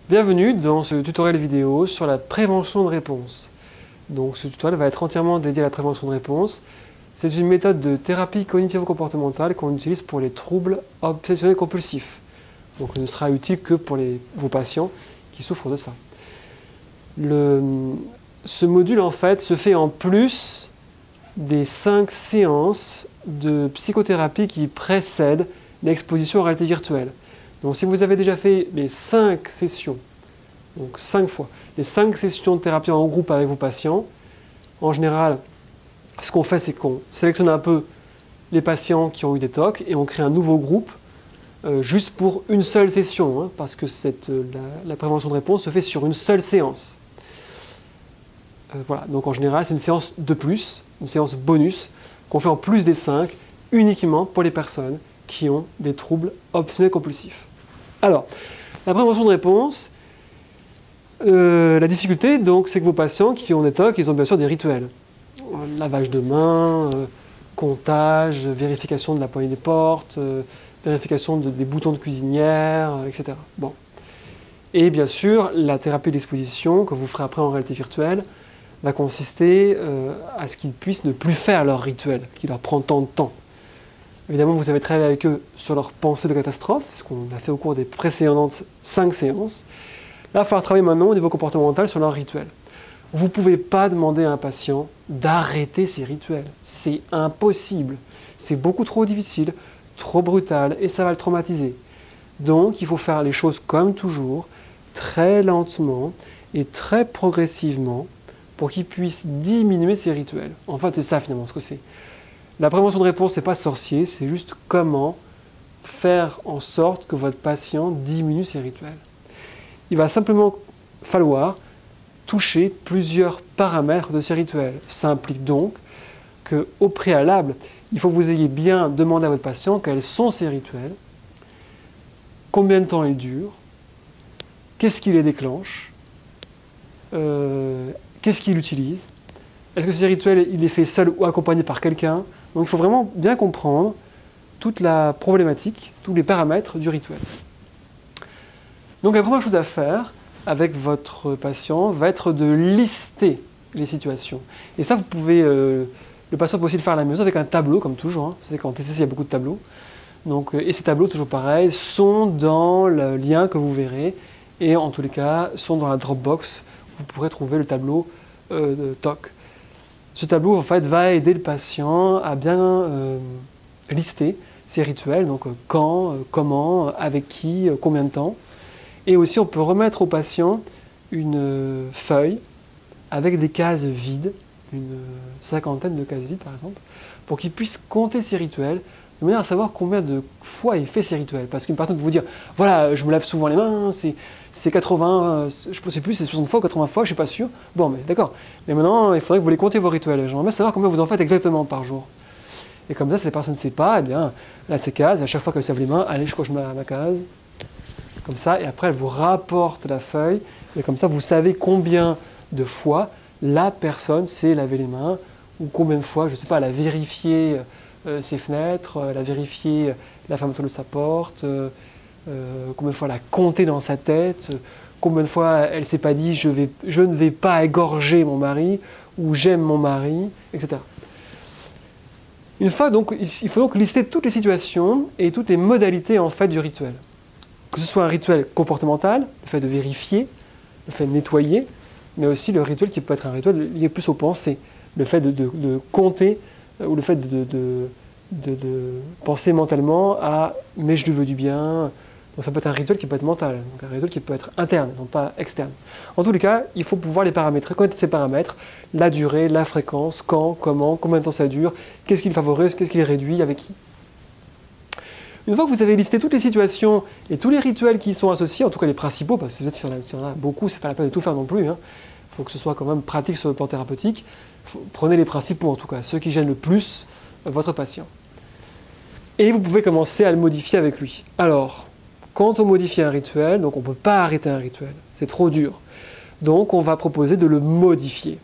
Bienvenue dans ce tutoriel vidéo sur la prévention de réponse. Donc ce tutoriel va être entièrement dédié à la prévention de réponse. C'est une méthode de thérapie cognitivo-comportementale qu'on utilise pour les troubles obsessionnels compulsifs. Donc elle ne sera utile que pour vos patients qui souffrent de ça. Ce module en fait se fait en plus des 5 séances de psychothérapie qui précèdent l'exposition en réalité virtuelle. Donc si vous avez déjà fait les 5 sessions, donc 5 fois, les 5 sessions de thérapie en groupe avec vos patients, en général, ce qu'on fait, c'est qu'on sélectionne un peu les patients qui ont eu des TOC et on crée un nouveau groupe juste pour une seule session, parce que la prévention de réponse se fait sur une seule séance. Voilà, donc en général, c'est une séance de plus, une séance bonus, qu'on fait en plus des 5, uniquement pour les personnes qui ont des troubles obsessionnels compulsifs. Alors, la prévention de réponse, la difficulté, donc, c'est que vos patients qui ont des TOC, ils ont bien sûr des rituels. Lavage de mains, comptage, vérification de la poignée des portes, vérification des boutons de cuisinière, etc. Bon. Et bien sûr, la thérapie d'exposition que vous ferez après en réalité virtuelle va consister à ce qu'ils puissent ne plus faire leur rituel, qui leur prend tant de temps. Évidemment, vous avez travaillé avec eux sur leur pensée de catastrophe, ce qu'on a fait au cours des précédentes 5 séances. Là, il va falloir travailler maintenant au niveau comportemental sur leur rituel. Vous ne pouvez pas demander à un patient d'arrêter ses rituels. C'est impossible. C'est beaucoup trop difficile, trop brutal, et ça va le traumatiser. Donc, il faut faire les choses comme toujours, très lentement et très progressivement, pour qu'il puisse diminuer ses rituels. En fait, c'est ça finalement ce que c'est. La prévention de réponse, ce n'est pas sorcier, c'est juste comment faire en sorte que votre patient diminue ses rituels. Il va simplement falloir toucher plusieurs paramètres de ces rituels. Ça implique donc qu'au préalable, il faut que vous ayez bien demandé à votre patient quels sont ces rituels, combien de temps ils durent, qu'est-ce qui les déclenche, qu'est-ce qu'il utilise, est-ce que ces rituels, il les fait seul ou accompagné par quelqu'un. Donc il faut vraiment bien comprendre toute la problématique, tous les paramètres du rituel. Donc la première chose à faire avec votre patient va être de lister les situations. Et ça, vous pouvez, le patient peut aussi le faire à la maison avec un tableau, comme toujours. Vous savez qu'en TCC, il y a beaucoup de tableaux. Donc, et ces tableaux, toujours pareil, sont dans le lien que vous verrez, et en tous les cas, sont dans la Dropbox. Vous pourrez trouver le tableau de TOC. Ce tableau, en fait, va aider le patient à bien lister ses rituels, donc quand, comment, avec qui, combien de temps. Et aussi, on peut remettre au patient une feuille avec des cases vides, une 50aine de cases vides par exemple, pour qu'il puisse compter ses rituels, de manière à savoir combien de fois il fait ses rituels. Parce qu'une personne peut vous dire, voilà, je me lave souvent les mains, c'est 80, je ne sais plus, c'est 60 fois ou 80 fois, je ne suis pas sûr. Bon, mais d'accord. Mais maintenant, il faudrait que vous les comptez vos rituels. J'aimerais bien savoir combien vous en faites exactement par jour. Et comme ça, si la personne ne sait pas, eh bien, là, ces cases, à chaque fois qu'elle se lave les mains, allez, je coche ma case. Comme ça, et après, elle vous rapporte la feuille. Et comme ça, vous savez combien de fois la personne s'est lavé les mains, ou combien de fois, je ne sais pas, elle a vérifié ses fenêtres, elle a vérifié la fermeture de sa porte, combien de fois elle a compté dans sa tête, combien de fois elle ne s'est pas dit je ne vais pas égorger mon mari, ou j'aime mon mari, etc. Une fois donc, il faut donc lister toutes les situations et toutes les modalités en fait du rituel. Que ce soit un rituel comportemental, le fait de vérifier, le fait de nettoyer, mais aussi le rituel qui peut être un rituel lié plus aux pensées, le fait de compter ou le fait de penser mentalement à « mais je lui veux du bien ». Donc ça peut être un rituel qui peut être mental, donc un rituel qui peut être interne, non pas externe. En tous les cas, il faut pouvoir les paramétrer, connaître ces paramètres, la durée, la fréquence, quand, comment, combien de temps ça dure, qu'est-ce qui le favorise, qu'est-ce qui le réduit, avec qui. Une fois que vous avez listé toutes les situations et tous les rituels qui y sont associés, en tout cas les principaux, parce que si on en a beaucoup, c'est pas la peine de tout faire non plus, il faut que ce soit quand même pratique sur le plan thérapeutique. Prenez les principaux en tout cas, ceux qui gênent le plus votre patient. Et vous pouvez commencer à le modifier avec lui. Alors, quand on modifie un rituel, donc on ne peut pas arrêter un rituel, c'est trop dur. Donc on va proposer de le modifier.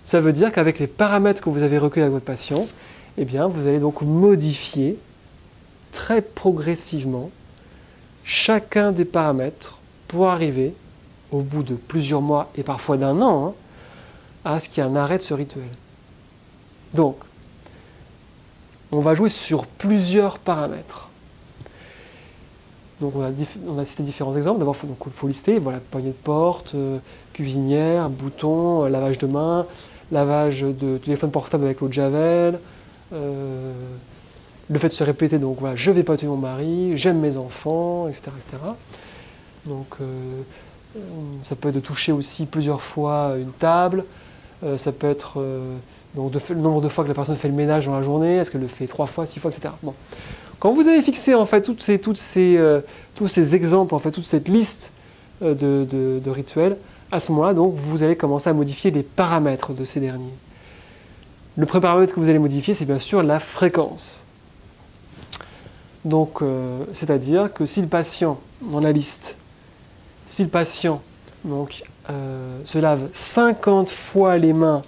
Ça veut dire qu'avec les paramètres que vous avez recueillis avec votre patient, eh bien, vous allez donc modifier très progressivement chacun des paramètres pour arriver au bout de plusieurs mois et parfois d'un an, hein, à ce qu'il y ait un arrêt de ce rituel. Donc, on va jouer sur plusieurs paramètres. Donc on a cité différents exemples. D'abord, il faut lister, voilà, poignée de porte, cuisinière, bouton, lavage de main, lavage de téléphone portable avec l'eau de Javel, le fait de se répéter, donc voilà, je vais pas tuer mon mari, j'aime mes enfants, etc. etc. Donc ça peut être de toucher aussi plusieurs fois une table, ça peut être donc le nombre de fois que la personne fait le ménage dans la journée, est-ce qu'elle le fait 3 fois, 6 fois, etc. Bon. Quand vous avez fixé en fait tous ces exemples, en fait toute cette liste de rituels, à ce moment-là, donc vous allez commencer à modifier les paramètres de ces derniers. Le premier paramètre que vous allez modifier, c'est bien sûr la fréquence. Donc, c'est-à-dire que si le patient, dans la liste, si le patient donc, se lave 50 fois les mains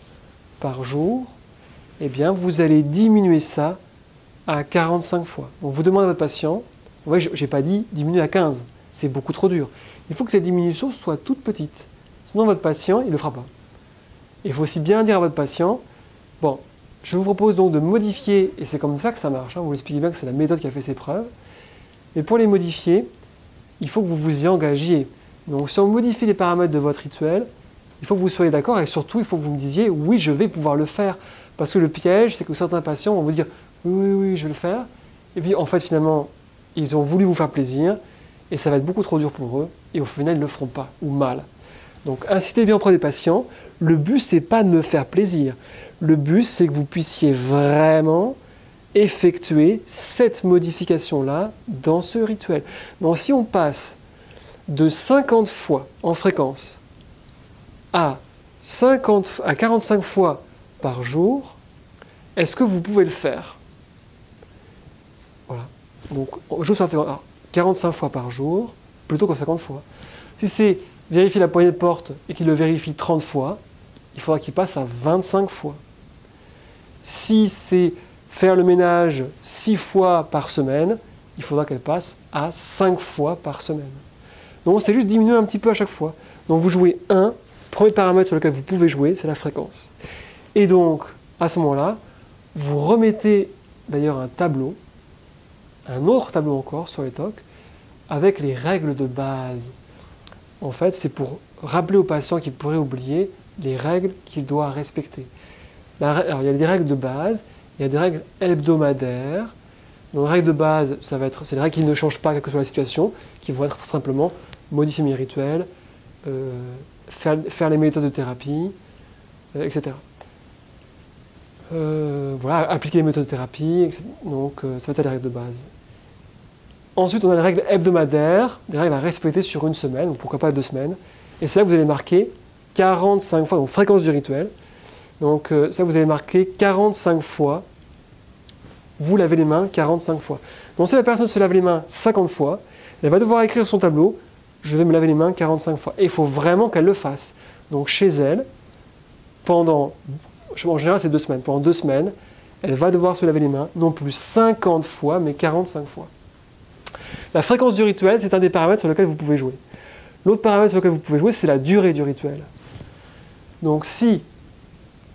par jour, eh bien, vous allez diminuer ça à 45 fois. Donc, vous demandez à votre patient, ouais, je n'ai pas dit diminuer à 15, c'est beaucoup trop dur. Il faut que cette diminution soit toute petite. Sinon, votre patient, il ne le fera pas. Il faut aussi bien dire à votre patient, bon, je vous propose donc de modifier, et c'est comme ça que ça marche, hein, vous expliquez bien que c'est la méthode qui a fait ses preuves, mais pour les modifier, il faut que vous vous y engagiez. Donc si on modifie les paramètres de votre rituel, il faut que vous soyez d'accord, et surtout, il faut que vous me disiez, oui, je vais pouvoir le faire. Parce que le piège, c'est que certains patients vont vous dire, oui, oui, oui, je vais le faire, et puis en fait, finalement, ils ont voulu vous faire plaisir, et ça va être beaucoup trop dur pour eux, et au final, ils ne le feront pas, ou mal. Donc incitez bien auprès des patients, le but, c'est pas de me faire plaisir. Le but, c'est que vous puissiez vraiment effectuer cette modification-là dans ce rituel. Donc si on passe de 50 fois en fréquence à 45 fois par jour, est-ce que vous pouvez le faire? Voilà. Donc je vais faire 45 fois par jour plutôt que 50 fois. Si c'est vérifier la poignée de porte et qu'il le vérifie 30 fois, il faudra qu'il passe à 25 fois. Si c'est faire le ménage 6 fois par semaine, il faudra qu'elle passe à 5 fois par semaine. Donc c'est juste diminuer un petit peu à chaque fois. Donc vous jouez premier paramètre sur lequel vous pouvez jouer, c'est la fréquence. Et donc, à ce moment-là, vous remettez d'ailleurs un tableau, un autre tableau encore sur les TOC, avec les règles de base. En fait, c'est pour rappeler au patient qu'il pourrait oublier les règles qu'il doit respecter. Alors, il y a des règles de base, il y a des règles hebdomadaires. Donc, les règles de base, c'est des règles qui ne changent pas, quelle que soit la situation, qui vont être simplement modifier mes rituels, faire les méthodes de thérapie, etc. Voilà, appliquer les méthodes de thérapie, etc. Donc, ça va être les règles de base. Ensuite, on a les règles hebdomadaires, les règles à respecter sur une semaine, ou pourquoi pas 2 semaines. Et c'est là que vous allez marquer 45 fois, donc fréquence du rituel. Donc ça, vous allez marquer 45 fois, vous lavez les mains 45 fois. Donc si la personne se lave les mains 50 fois, elle va devoir écrire son tableau, je vais me laver les mains 45 fois. Et il faut vraiment qu'elle le fasse. Donc chez elle, en général c'est 2 semaines, pendant 2 semaines, elle va devoir se laver les mains, non plus 50 fois, mais 45 fois. La fréquence du rituel, c'est un des paramètres sur lesquels vous pouvez jouer. L'autre paramètre sur lequel vous pouvez jouer, c'est la durée du rituel. Donc si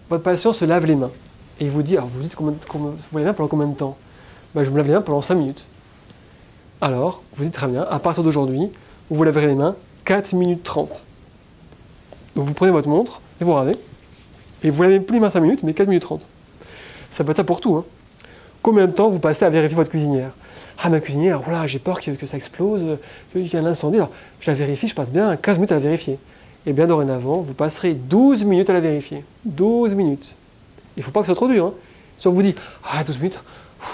votre patient se lave les mains, et il vous dit, alors vous dites vous lavez les mains pendant combien de temps? Je me lave les mains pendant 5 minutes. Alors, vous dites très bien, à partir d'aujourd'hui, vous vous laverez les mains 4 minutes 30. Donc vous prenez votre montre, et vous regardez, et vous lavez plus les mains 5 minutes, mais 4 minutes 30. Ça peut être ça pour tout. Hein. Combien de temps vous passez à vérifier votre cuisinière? Ah, ma cuisinière, voilà, j'ai peur que ça explose, qu'il y ait un incendie. Alors, je la vérifie, je passe bien 15 minutes à la vérifier. Et bien dorénavant, vous passerez 12 minutes à la vérifier. 12 minutes. Il ne faut pas que ce soit trop dur. Hein. Si on vous dit, ah, 12 minutes,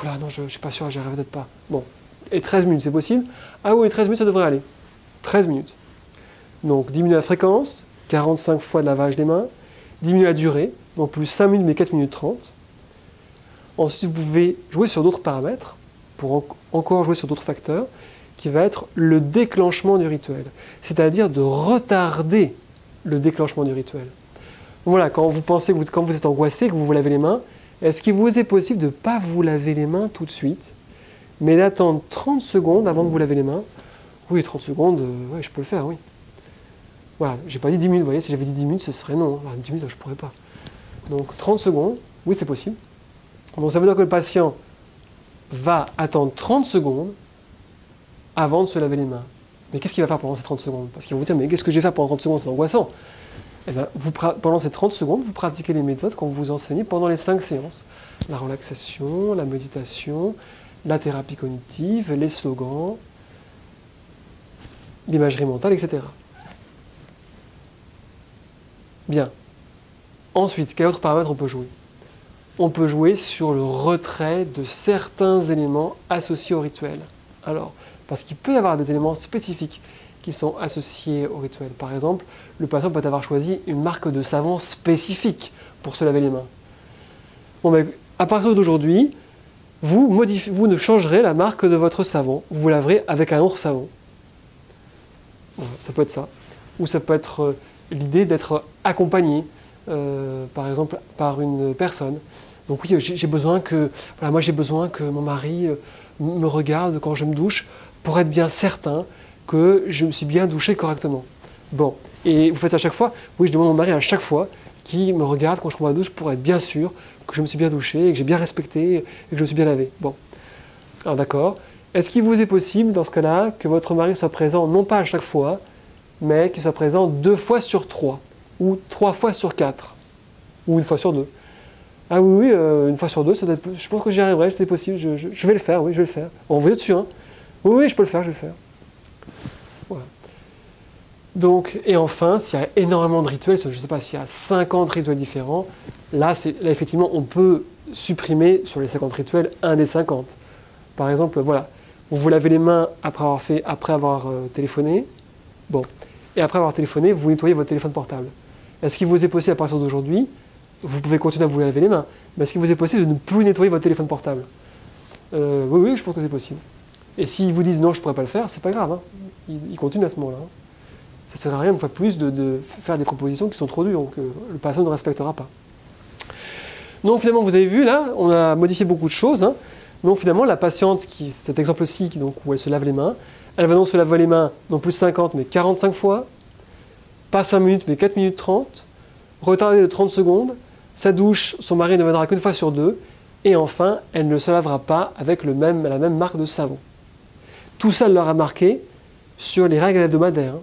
là, non, je ne suis pas sûr, j'y arrive peut-être pas. Bon, et 13 minutes, c'est possible? Ah oui, 13 minutes, ça devrait aller. 13 minutes. Donc, diminuer la fréquence, 45 fois de lavage des mains, diminuer la durée, donc plus 5 minutes, mais 4 minutes 30. Ensuite, vous pouvez jouer sur d'autres paramètres, pour encore jouer sur d'autres facteurs, qui va être le déclenchement du rituel, c'est-à-dire de retarder le déclenchement du rituel. Donc voilà, quand vous pensez, quand vous êtes angoissé, que vous vous lavez les mains, est-ce qu'il vous est possible de ne pas vous laver les mains tout de suite, mais d'attendre 30 secondes avant de vous laver les mains? Oui, 30 secondes, ouais, je peux le faire, oui. Voilà, j'ai pas dit 10 minutes, vous voyez, si j'avais dit 10 minutes, ce serait non. Alors, 10 minutes, je pourrais pas. Donc 30 secondes, oui, c'est possible. Donc ça veut dire que le patient va attendre 30 secondes avant de se laver les mains. Mais qu'est-ce qu'il va faire pendant ces 30 secondes? Parce qu'ils vont vous dire, mais qu'est-ce que je vais faire pendant 30 secondes? C'est angoissant. Eh bien, pendant ces 30 secondes, vous pratiquez les méthodes qu'on vous enseigne pendant les 5 séances. La relaxation, la méditation, la thérapie cognitive, les slogans, l'imagerie mentale, etc. Bien. Ensuite, quel autre paramètre on peut jouer? On peut jouer sur le retrait de certains éléments associés au rituel. Alors, parce qu'il peut y avoir des éléments spécifiques qui sont associés au rituel. Par exemple, le patient peut avoir choisi une marque de savon spécifique pour se laver les mains. Bon, ben, à partir d'aujourd'hui, vous ne changerez la marque de votre savon. Vous vous laverez avec un autre savon. Voilà, ça peut être ça. Ou ça peut être l'idée d'être accompagné, par exemple, par une personne. Donc oui, j'ai besoin que mon mari me regarde quand je me douche pour être bien certain que je me suis bien douché correctement. Bon, et vous faites ça à chaque fois? Oui, je demande à mon mari à chaque fois qu'il me regarde quand je prends ma douche pour être bien sûr que je me suis bien douché, que j'ai bien respecté et que je me suis bien lavé. Bon, alors d'accord. Est-ce qu'il vous est possible, dans ce cas-là, que votre mari soit présent, non pas à chaque fois, mais qu'il soit présent 2 fois sur 3, ou 3 fois sur 4, ou 1 fois sur 2? Ah oui, 1 fois sur 2, je pense que j'y arriverai, c'est possible, je vais le faire, oui, je vais le faire. Bon, vous êtes sûr, hein? Oui, je peux le faire, je vais le faire. Voilà. Donc, et enfin, s'il y a énormément de rituels, je ne sais pas, s'il y a 50 rituels différents, là, effectivement, on peut supprimer sur les 50 rituels un des 50. Par exemple, voilà, vous vous lavez les mains après avoir téléphoné. Bon, et après avoir téléphoné, vous nettoyez votre téléphone portable. Est-ce qu'il vous est possible à partir d'aujourd'hui, vous pouvez continuer à vous laver les mains, mais est-ce qu'il vous est possible de ne plus nettoyer votre téléphone portable? Oui, je pense que c'est possible. Et s'ils vous disent non, je ne pourrais pas le faire, c'est pas grave, hein. Ils continuent à ce moment-là. Hein. Ça ne sert à rien une fois de plus de faire des propositions qui sont trop dures, donc le patient ne respectera pas. Donc finalement, vous avez vu là, on a modifié beaucoup de choses. Hein. Donc finalement, la patiente, cet exemple-ci, où elle se lave les mains, elle va donc se laver les mains, non plus 50, mais 45 fois, pas 5 minutes, mais 4 minutes 30, retardée de 30 secondes, sa douche, son mari ne viendra qu'une fois sur 2, et enfin, elle ne se lavera pas avec la même marque de savon. Tout ça, elle l'aura marqué sur les règles hebdomadaires. Hein.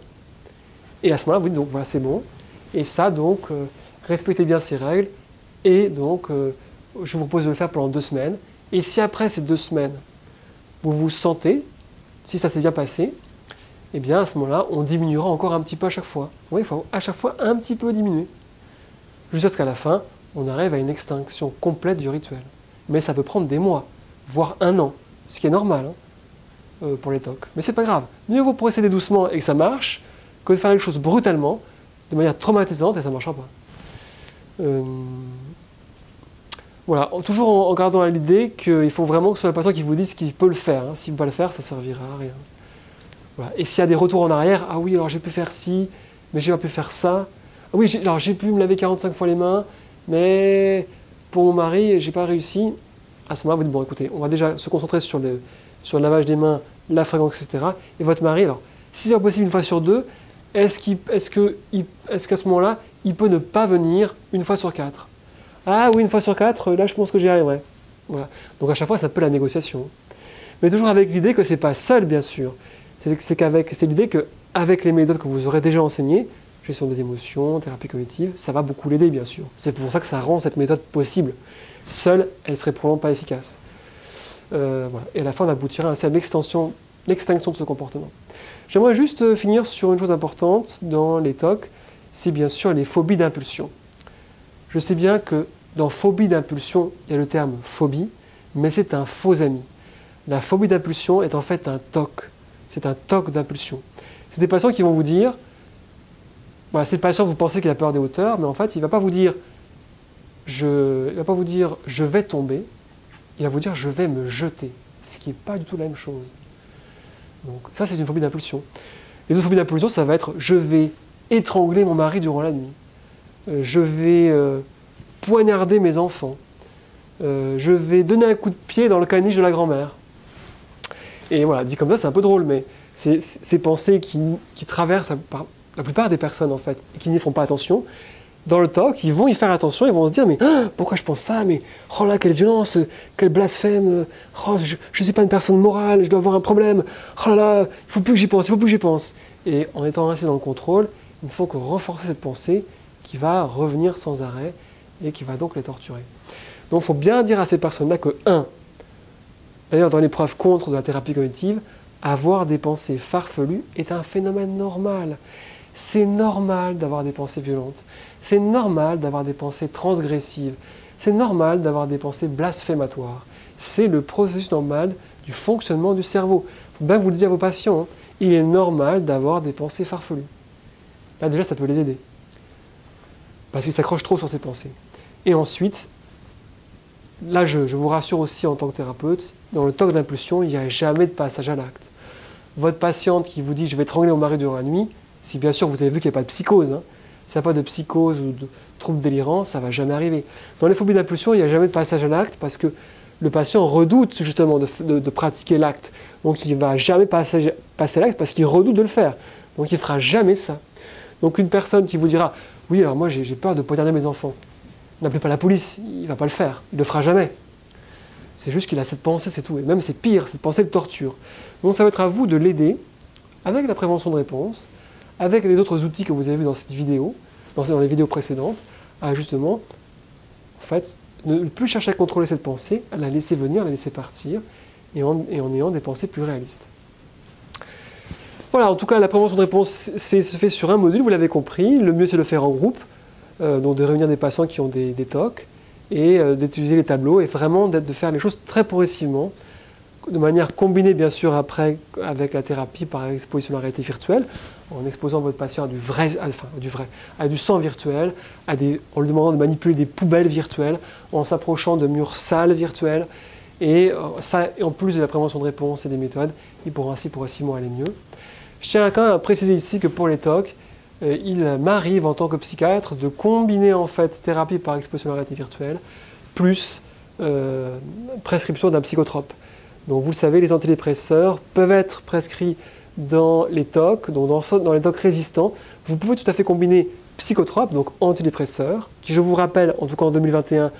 Et à ce moment-là, vous dites, donc voilà, c'est bon. Et ça, donc, respectez bien ces règles, et donc, je vous propose de le faire pendant 2 semaines. Et si après ces 2 semaines, vous vous sentez, si ça s'est bien passé, eh bien à ce moment-là, on diminuera encore un petit peu à chaque fois. Oui, il faut à chaque fois un petit peu diminuer. Jusqu'à ce qu'à la fin, on arrive à une extinction complète du rituel. Mais ça peut prendre des mois, voire 1 an, ce qui est normal pour les TOC. Mais c'est pas grave. Mieux vaut procéder doucement et que ça marche, que de faire les choses brutalement, de manière traumatisante, et ça ne marchera pas. Voilà, toujours en gardant à l'idée qu'il faut vraiment que ce soit le patient qui vous dise qu'il peut le faire. Hein. S'il ne peut pas le faire, ça ne servira à rien. Voilà. Et s'il y a des retours en arrière, ah oui, alors j'ai pu faire ci, mais j'ai pas pu faire ça. Ah oui, alors j'ai pu me laver 45 fois les mains, mais pour mon mari, j'ai pas réussi. À ce moment-là, vous dites, bon écoutez, on va déjà se concentrer sur le lavage des mains, la fréquence, etc. Et votre mari, alors, si c'est possible 1 fois sur 2, est-ce qu'à ce moment-là, il peut ne pas venir 1 fois sur 4? Ah oui, 1 fois sur 4, là je pense que j'y arriverai. Voilà. Donc à chaque fois, ça peut la négociation. Mais toujours avec l'idée que ce n'est pas seul, bien sûr. C'est l'idée qu'avec les méthodes que vous aurez déjà enseignées, gestion des émotions, thérapie cognitive, ça va beaucoup l'aider, bien sûr. C'est pour ça que ça rend cette méthode possible. Seule, elle ne serait probablement pas efficace. Voilà. Et à la fin, on aboutira à l'extinction de ce comportement. J'aimerais juste finir sur une chose importante dans les TOC, c'est bien sûr les phobies d'impulsion. Je sais bien que dans phobie d'impulsion, il y a le terme phobie, mais c'est un faux ami. La phobie d'impulsion est en fait un TOC. C'est un TOC d'impulsion. C'est des patients qui vont vous dire, voilà, c'est le patient, vous pensez qu'il a peur des hauteurs, mais en fait, il ne va pas vous dire je vais tomber, il va vous dire je vais me jeter, ce qui n'est pas du tout la même chose. Donc ça, c'est une phobie d'impulsion. Les autres phobies d'impulsion, ça va être je vais étrangler mon mari durant la nuit. Je vais poignarder mes enfants. Je vais donner un coup de pied dans le caniche de la grand-mère. Et voilà, dit comme ça, c'est un peu drôle, mais c'est ces pensées qui traversent la plupart des personnes en fait, qui n'y font pas attention, dans le TOC, ils vont y faire attention, ils vont se dire mais ah, pourquoi je pense ça, mais oh là quelle violence, quel blasphème, oh, je ne suis pas une personne morale, je dois avoir un problème, oh là là, il faut plus que j'y pense, il faut plus que j'y pense. Et en étant resté dans le contrôle, il ne faut que renforcer cette pensée qui va revenir sans arrêt et qui va donc les torturer. Donc il faut bien dire à ces personnes-là que 1, d'ailleurs dans l'épreuve contre de la thérapie cognitive, avoir des pensées farfelues est un phénomène normal. C'est normal d'avoir des pensées violentes. C'est normal d'avoir des pensées transgressives. C'est normal d'avoir des pensées blasphématoires. C'est le processus normal du fonctionnement du cerveau. Il faut bien vous le dire à vos patients, hein, il est normal d'avoir des pensées farfelues. Là déjà, ça peut les aider. Parce qu'ils s'accrochent trop sur ces pensées. Et ensuite, là je vous rassure aussi en tant que thérapeute, dans le TOC d'impulsion, il n'y a jamais de passage à l'acte. Votre patiente qui vous dit « je vais étrangler mon mari durant la nuit », si bien sûr vous avez vu qu'il n'y a pas de psychose, hein, s'il n'y a pas de psychose ou de troubles délirants, ça ne va jamais arriver. Dans les phobies d'impulsion, il n'y a jamais de passage à l'acte parce que le patient redoute justement de pratiquer l'acte. Donc il ne va jamais passer à l'acte parce qu'il redoute de le faire. Donc il ne fera jamais ça. Donc une personne qui vous dira « oui, alors moi j'ai peur de poignarder mes enfants », n'appelez pas la police, il ne va pas le faire, il ne le fera jamais. C'est juste qu'il a cette pensée, c'est tout. Et même c'est pire, cette pensée le torture. Donc ça va être à vous de l'aider avec la prévention de réponse, avec les autres outils que vous avez vus dans cette vidéo, dans les vidéos précédentes, à justement, en fait, ne plus chercher à contrôler cette pensée, à la laisser venir, à la laisser partir, et en ayant des pensées plus réalistes. Voilà, en tout cas, la prévention de réponse se fait sur un module, vous l'avez compris. Le mieux, c'est de le faire en groupe, donc de réunir des patients qui ont des TOC, et d'utiliser les tableaux, et vraiment de faire les choses très progressivement, de manière combinée bien sûr après avec la thérapie par exposition à la réalité virtuelle, en exposant votre patient à du sang virtuel, en lui demandant de manipuler des poubelles virtuelles, en s'approchant de murs sales virtuels, et en plus de la prévention de réponse et des méthodes, il pourra ainsi progressivement aller mieux. Je tiens quand même à préciser ici que pour les TOC, il m'arrive en tant que psychiatre de combiner en fait thérapie par exposition à la réalité virtuelle plus prescription d'un psychotrope. Donc vous le savez, les antidépresseurs peuvent être prescrits dans les TOC, donc dans les TOC résistants. Vous pouvez tout à fait combiner psychotropes, donc antidépresseurs, qui je vous rappelle, en tout cas en 2021,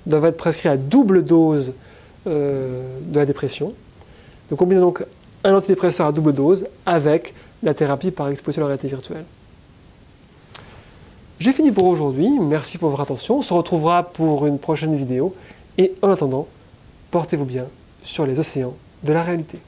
doivent être prescrits à double dose de la dépression. Donc combiner donc un antidépresseur à double dose avec la thérapie par exposition à la réalité virtuelle. J'ai fini pour aujourd'hui, merci pour votre attention, on se retrouvera pour une prochaine vidéo, et en attendant, portez-vous bien sur les océans de la réalité.